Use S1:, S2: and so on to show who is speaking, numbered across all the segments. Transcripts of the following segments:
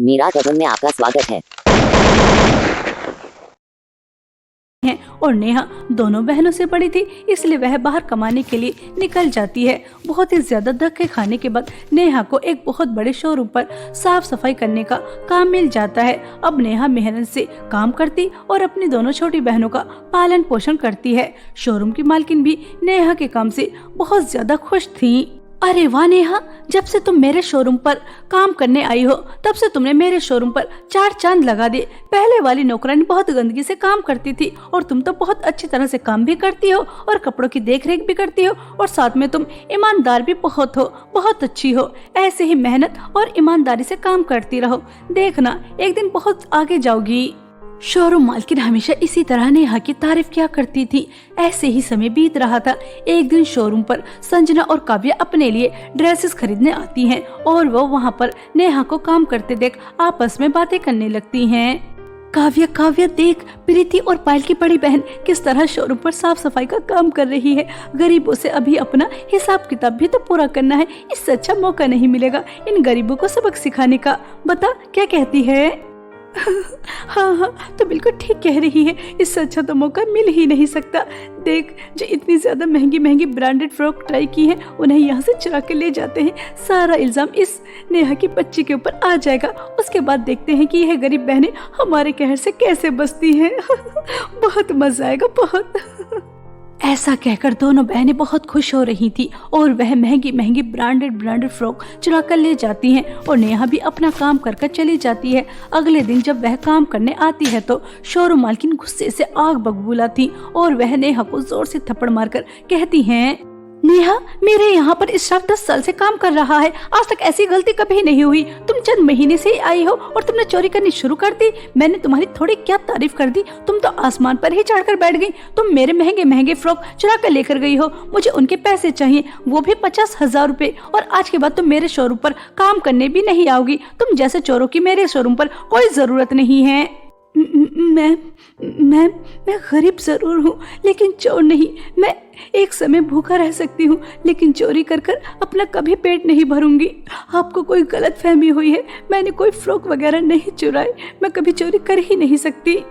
S1: मीरा कदम में आपका स्वागत है।
S2: और नेहा दोनों बहनों से बड़ी थी, इसलिए वह बाहर कमाने के लिए निकल जाती है। बहुत ही ज्यादा धक्के खाने के बाद नेहा को एक बहुत बड़े शोरूम पर साफ सफाई करने का काम मिल जाता है। अब नेहा मेहनत से काम करती और अपनी दोनों छोटी बहनों का पालन पोषण करती है। शोरूम की मालकिन भी नेहा के काम से बहुत ज्यादा खुश थी। अरे वाह नेहा, जब से तुम मेरे शोरूम पर काम करने आई हो तब से तुमने मेरे शोरूम पर 4 चांद लगा दिए। पहले वाली नौकरानी बहुत गंदगी से काम करती थी और तुम तो बहुत अच्छी तरह से काम भी करती हो और कपड़ों की देखरेख भी करती हो और साथ में तुम ईमानदार भी बहुत हो, बहुत अच्छी हो। ऐसे ही मेहनत और ईमानदारी से काम करती रहो, देखना एक दिन बहुत आगे जाओगी। शोरूम मालकिन हमेशा इसी तरह नेहा की तारीफ किया करती थी। ऐसे ही समय बीत रहा था। एक दिन शोरूम पर संजना और काव्या अपने लिए ड्रेसेस खरीदने आती हैं और वो वहाँ पर नेहा को काम करते देख आपस में बातें करने लगती हैं। काव्या देख, प्रीति और पायल की बड़ी बहन किस तरह शोरूम पर साफ सफाई का काम कर रही है। गरीबों से अभी अपना हिसाब किताब भी तो पूरा करना है, इससे अच्छा मौका नहीं मिलेगा इन गरीबों को सबक सिखाने का। बता क्या कहती है? हाँ, तो बिल्कुल ठीक कह रही है, इससे अच्छा तो मौका मिल ही नहीं सकता। देख, जो इतनी ज्यादा महंगी ब्रांडेड फ्रॉक ट्राई की है उन्हें यहाँ से चुरा के ले जाते हैं। सारा इल्जाम इस नेहा की बच्ची के ऊपर आ जाएगा। उसके बाद देखते हैं कि यह गरीब बहनें हमारे कहर से कैसे बचती हैं। बहुत मजा आएगा, बहुत। ऐसा कहकर दोनों बहनें बहुत खुश हो रही थी और वह महंगी ब्रांडेड फ्रॉक चुरा कर ले जाती हैं और नेहा भी अपना काम कर चली जाती है। अगले दिन जब वह काम करने आती है तो शोरूम मालकिन गुस्से से आग बबूला थी और वह नेहा को जोर से थप्पड़ मारकर कहती हैं, नेहा, मेरे यहाँ पर स्टाफ 10 साल से काम कर रहा है, आज तक ऐसी गलती कभी नहीं हुई। तुम चंद महीने से ही आई हो और तुमने चोरी करनी शुरू कर दी। मैंने तुम्हारी थोड़ी क्या तारीफ कर दी, तुम तो आसमान पर ही चढ़कर बैठ गई। तुम मेरे महंगे फ्रॉक चुरा कर लेकर गई हो, मुझे उनके पैसे चाहिए, वो भी 50,000 रुपए। और आज के बाद तुम मेरे शोरूम पर काम करने भी नहीं आओगी। तुम जैसे चोरों की मेरे शोरूम पर कोई जरूरत नहीं है। मैं गरीब जरूर हूँ लेकिन चोर नहीं। मैं एक समय भूखा रह सकती हूँ लेकिन चोरी कर अपना कभी पेट नहीं भरूंगी। आपको कोई गलत फहमी हुई है, मैंने कोई फ्रॉक वगैरह नहीं चुराए, मैं कभी चोरी कर ही नहीं सकती।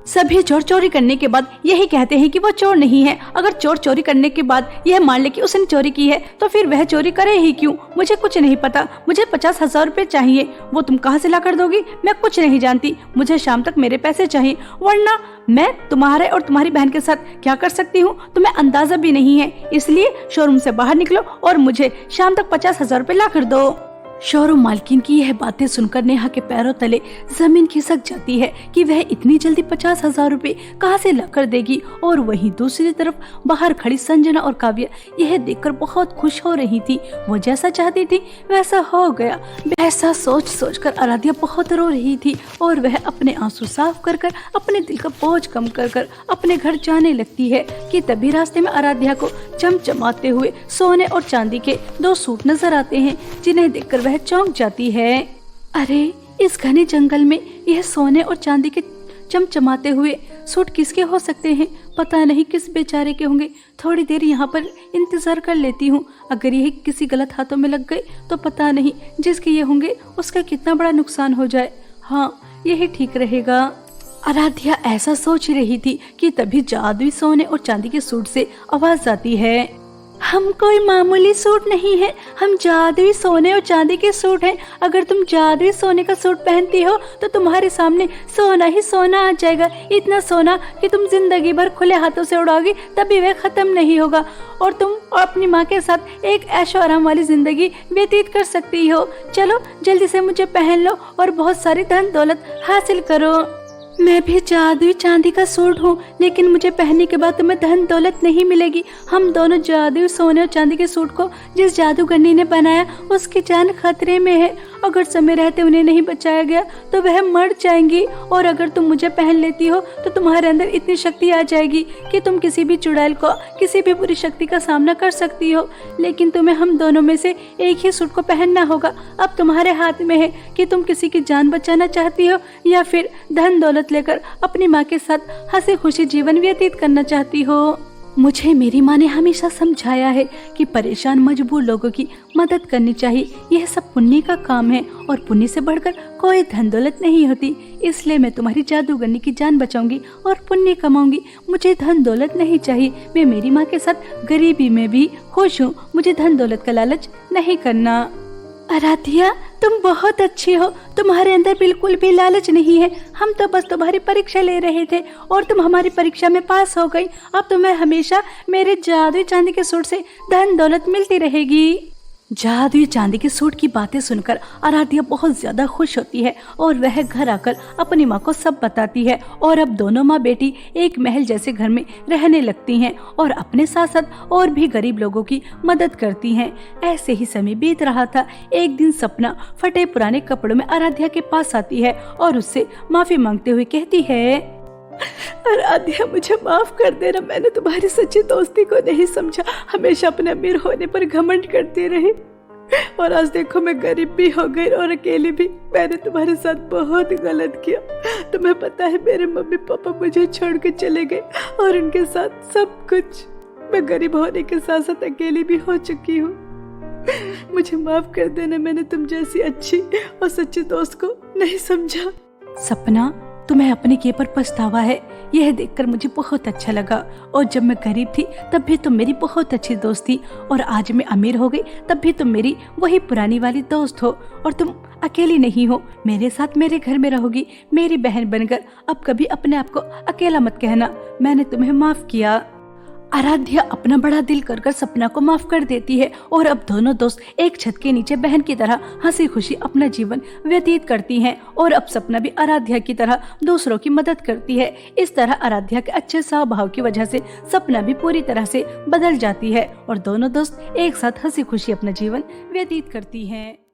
S2: सभी चोर चोरी करने के बाद यही कहते हैं कि वो चोर नहीं है। अगर चोर चोरी करने के बाद यह मान ले कि उसने चोरी की है तो फिर वह चोरी करे ही क्यों? मुझे कुछ नहीं पता, मुझे 50,000 रुपए चाहिए। वो तुम कहाँ से ला कर दोगी? मैं कुछ नहीं जानती, मुझे शाम तक मेरे पैसे चाहिए, वरना मैं तुम्हारे और तुम्हारी बहन के साथ क्या कर सकती हूँ तुम्हें अंदाजा भी नहीं है। इसलिए शोरूम से बाहर निकलो और मुझे शाम तक 50,000 रुपए ला कर दो। शोरूम मालकिन की यह बातें सुनकर नेहा के पैरों तले जमीन खिसक जाती है कि वह इतनी जल्दी 50,000 रुपए कहाँ से लाकर देगी। और वहीं दूसरी तरफ बाहर खड़ी संजना और काव्या यह देखकर बहुत खुश हो रही थी। वो जैसा चाहती थी वैसा हो गया। ऐसा सोच कर आराध्या बहुत रो रही थी और वह अपने आंसू साफ कर अपने दिल का बोझ कम कर अपने घर जाने लगती है कि तभी रास्ते में आराध्या को चमचमाते हुए सोने और चांदी के 2 सूट नजर आते हैं, जिन्हें देखकर वह चौंक जाती है। अरे, इस घने जंगल में यह सोने और चांदी के चमचमाते हुए सूट किसके हो सकते हैं? पता नहीं किस बेचारे के होंगे। थोड़ी देर यहाँ पर इंतजार कर लेती हूँ, अगर यह किसी गलत हाथों में लग गए तो पता नहीं जिसके ये होंगे उसका कितना बड़ा नुकसान हो जाए। हाँ, यही ठीक रहेगा। आराध्या ऐसा सोच रही थी कि तभी जादुई सोने और चांदी के सूट से आवाज आती है, हम कोई मामूली सूट नहीं है, हम जादुई सोने और चांदी के सूट हैं। अगर तुम जादुई सोने का सूट पहनती हो तो तुम्हारे सामने सोना ही सोना आ जाएगा, इतना सोना कि तुम जिंदगी भर खुले हाथों से उड़ाओगी तभी वह खत्म नहीं होगा और तुम और अपनी माँ के साथ एक ऐशो आराम वाली जिंदगी व्यतीत कर सकती हो। चलो जल्दी से मुझे पहन लो और बहुत सारी धन दौलत हासिल करो। मैं भी जादुई चांदी का सूट हूँ लेकिन मुझे पहनने के बाद तुम्हें धन दौलत नहीं मिलेगी। हम दोनों जादुई सोने और चांदी के सूट को जिस जादूगरनी ने बनाया उसकी जान खतरे में है। अगर समय रहते उन्हें नहीं बचाया गया तो वह मर जाएंगी और अगर तुम मुझे पहन लेती हो तो तुम्हारे अंदर इतनी शक्ति आ जाएगी कि तुम किसी भी चुड़ैल को, किसी भी बुरी शक्ति का सामना कर सकती हो। लेकिन तुम्हें हम दोनों में से एक ही सूट को पहनना होगा। अब तुम्हारे हाथ में है कि तुम किसी की जान बचाना चाहती हो या फिर धन दौलत लेकर अपनी माँ के साथ हंसी खुशी जीवन व्यतीत करना चाहती हो। मुझे मेरी माँ ने हमेशा समझाया है कि परेशान मजबूर लोगों की मदद करनी चाहिए। यह सब पुण्य का काम है और पुण्य से बढ़कर कोई धन दौलत नहीं होती। इसलिए मैं तुम्हारी जादूगरनी की जान बचाऊंगी और पुण्य कमाऊंगी। मुझे धन दौलत नहीं चाहिए। मैं मेरी माँ के साथ गरीबी में भी खुश हूँ। मुझे धन दौलत का लालच नहीं करना। आराध्या, तुम बहुत अच्छी हो। तुम्हारे अंदर बिल्कुल भी लालच नहीं है। हम तो बस तुम्हारी परीक्षा ले रहे थे और तुम हमारी परीक्षा में पास हो गई। अब तुम्हें हमेशा मेरे जादुई चांदी के सूट से धन दौलत मिलती रहेगी। जादुई चांदी के सूट की बातें सुनकर आराध्या बहुत ज्यादा खुश होती है और वह घर आकर अपनी माँ को सब बताती है। और अब दोनों माँ बेटी एक महल जैसे घर में रहने लगती हैं और अपने साथ साथ और भी गरीब लोगों की मदद करती हैं। ऐसे ही समय बीत रहा था। एक दिन सपना फटे पुराने कपड़ों में आराध्या के पास आती है और उससे माफी मांगते हुए कहती है, आराध्या, मुझे माफ कर देना। मैंने तुम्हारी सच्ची दोस्ती को नहीं समझा। हमेशा अपने अमीर होने पर घमंड करती रही और आज देखो मैं गरीब भी हो गई और अकेली भी। मैंने तुम्हारे साथ बहुत गलत किया। तुम्हें पता है मेरे मम्मी पापा मुझे छोड़ के चले गए और उनके साथ सब कुछ। मैं गरीब होने के साथ साथ अकेली भी हो चुकी हूँ। मुझे माफ कर देना। मैंने तुम जैसी अच्छी और सच्ची दोस्त को नहीं समझा। सपना, तुम्हें अपने किए पर पछतावा है। यह देखकर मुझे बहुत अच्छा लगा। और जब मैं गरीब थी तब भी तुम मेरी बहुत अच्छी दोस्त थी और आज मैं अमीर हो गई तब भी तुम मेरी वही पुरानी वाली दोस्त हो। और तुम अकेली नहीं हो। मेरे साथ मेरे घर में रहोगी, मेरी बहन बनकर। अब कभी अपने आप को अकेला मत कहना। मैंने तुम्हें माफ किया। आराध्या अपना बड़ा दिल कर सपना को माफ कर देती है और अब दोनों दोस्त एक छत के नीचे बहन की तरह हंसी खुशी अपना जीवन व्यतीत करती हैं। और अब सपना भी आराध्या की तरह दूसरों की मदद करती है। इस तरह आराध्या के अच्छे स्वभाव की वजह से सपना भी पूरी तरह से बदल जाती है और दोनों दोस्त एक साथ हंसी खुशी अपना जीवन व्यतीत करती हैं।